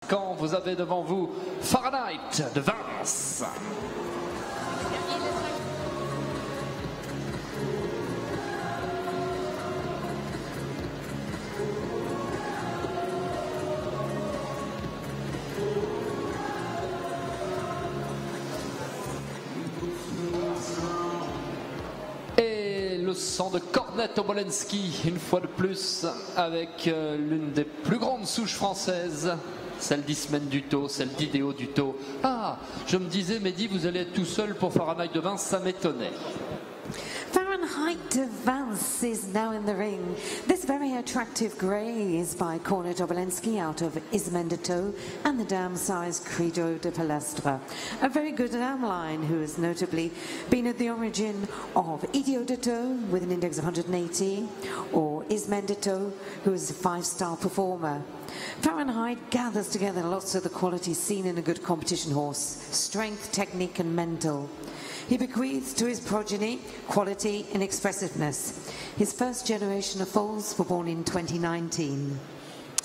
Quand vous avez devant vous Fahrenheit de Vins. Et le sang de Kornet Obolensky, une fois de plus, avec l'une des plus grandes souches françaises. Celle d'Ismène Dutau, celle d'Idéo Dutau. Ah, je me disais, Mehdi, vous allez être tout seul pour Fahrenheit de Vins, ça m'étonnait. Fahrenheit de Vins is now in the ring. This very attractive grey is by Kornet Obolensky out of Ismène Dutau and the dam-sized Credo de Palestra. A very good dam line who has notably been at the origin of Idéo Dutau with an index of 180 or Ismène Dutau who is a 5-star performer. Fahrenheit gathers together lots of the qualities seen in a good competition horse: strength, technique and mental. He bequeaths to his progeny quality and expressiveness. His first generation of foals were born in 2019.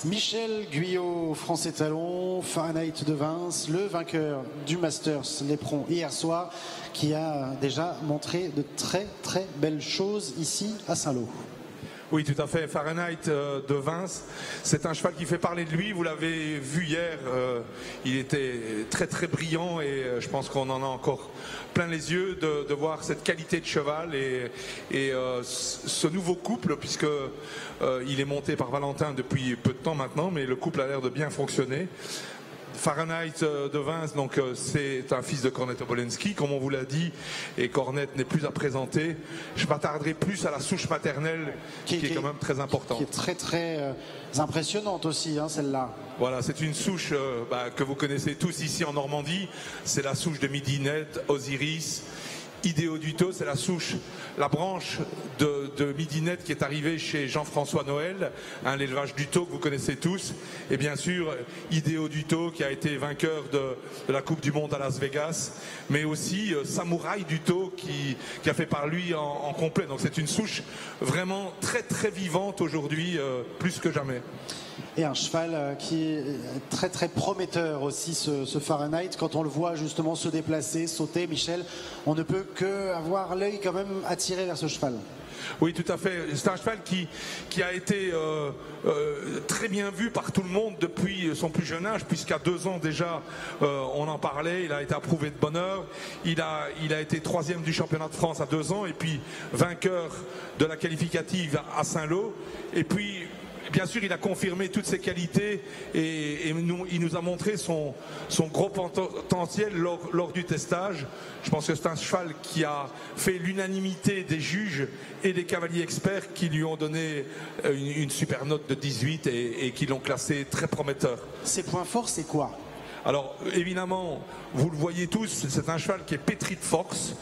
Michel Guyot, France Talon, Fahrenheit de Vins, le vainqueur du Masters Léperon hier soir, qui a déjà montré de très très belles choses ici à Saint-Lô. Oui, tout à fait. Fahrenheit de Vins, c'est un cheval qui fait parler de lui. Vous l'avez vu hier, il était très très brillant et je pense qu'on en a encore plein les yeux de voir cette qualité de cheval et ce nouveau couple, puisque il est monté par Valentin depuis peu de temps maintenant, mais le couple a l'air de bien fonctionner. Fahrenheit de Vins, donc c'est un fils de Kornet Obolensky, comme on vous l'a dit, et Kornet n'est plus à présenter. Je m'attarderai plus à la souche maternelle, qui est quand même très importante. Qui est très très impressionnante aussi, hein, celle-là. Voilà, c'est une souche que vous connaissez tous ici en Normandie. C'est la souche de Midinette, Osiris. Idéo Dutau, c'est la souche, la branche de Midinette qui est arrivée chez Jean-François Noël, l'élevage Dutau que vous connaissez tous, et bien sûr Idéo Dutau qui a été vainqueur de la Coupe du Monde à Las Vegas, mais aussi Samouraï Dutau qui a fait par lui en complet. Donc c'est une souche vraiment très très vivante aujourd'hui, plus que jamais. Et un cheval qui est très très prometteur aussi, ce Fahrenheit. Quand on le voit justement se déplacer, sauter, Michel, on ne peut que avoir l'œil quand même attiré vers ce cheval. Oui, tout à fait. C'est un cheval qui a été très bien vu par tout le monde depuis son plus jeune âge, puisqu'à 2 ans déjà, on en parlait. Il a été approuvé de bonne heure. Il a été 3e du championnat de France à 2 ans, et puis vainqueur de la qualificative à Saint-Lô. Et puis, bien sûr, il a confirmé toutes ses qualités et il nous a montré son gros potentiel lors du testage. Je pense que c'est un cheval qui a fait l'unanimité des juges et des cavaliers experts qui lui ont donné une super note de 18 et qui l'ont classé très prometteur. Ses points forts, c'est quoi ? Alors, évidemment, vous le voyez tous, c'est un cheval qui est pétri de force,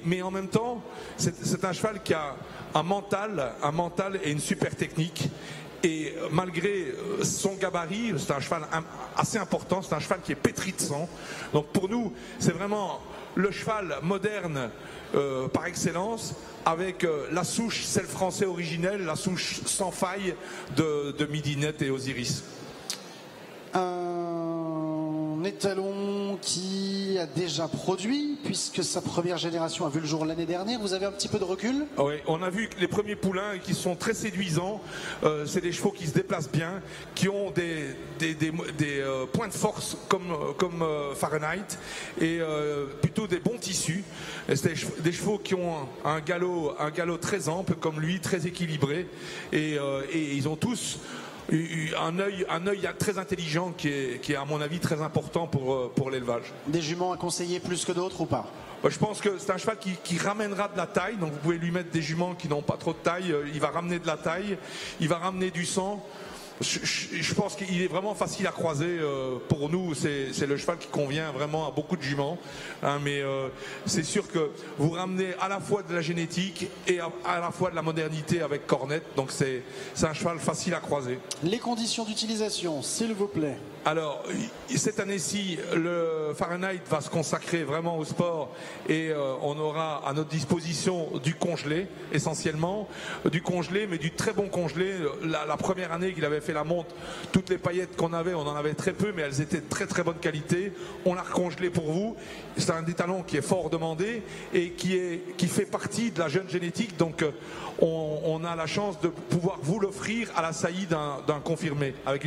mais en même temps, c'est un cheval qui a un mental et une super technique. Et malgré son gabarit, c'est un cheval assez important, c'est un cheval qui est pétri de sang. Donc pour nous, c'est vraiment le cheval moderne par excellence, avec la souche, celle français originelle, la souche sans faille de Midinette et Osiris. Un étalon qui a déjà produit, puisque sa première génération a vu le jour l'année dernière. Vous avez un petit peu de recul ? Oui, on a vu les premiers poulains qui sont très séduisants. C'est des chevaux qui se déplacent bien, qui ont des points de force comme Fahrenheit, et plutôt des bons tissus. C'est des chevaux qui ont un galop très ample comme lui, très équilibré, et ils ont tous un œil très intelligent qui est à mon avis très important pour l'élevage. Des juments à conseiller plus que d'autres ou pas ? Je pense que c'est un cheval qui ramènera de la taille, donc vous pouvez lui mettre des juments qui n'ont pas trop de taille, il va ramener de la taille, il va ramener du sang. Je pense qu'il est vraiment facile à croiser. Pour nous, c'est le cheval qui convient vraiment à beaucoup de juments, hein, mais c'est sûr que vous ramenez à la fois de la génétique et à la fois de la modernité avec Kornet, donc c'est un cheval facile à croiser. Les conditions d'utilisation, s'il vous plaît. Alors, cette année-ci, le Fahrenheit va se consacrer vraiment au sport et on aura à notre disposition du congelé, essentiellement. Du congelé, mais du très bon congelé. La première année qu'il avait fait la monte. Toutes les paillettes qu'on avait, on en avait très peu, mais elles étaient de très très bonne qualité. On l'a recongelé pour vous. C'est un étalon qui est fort demandé et qui fait partie de la jeune génétique. Donc on a la chance de pouvoir vous l'offrir à la saillie d'un confirmé avec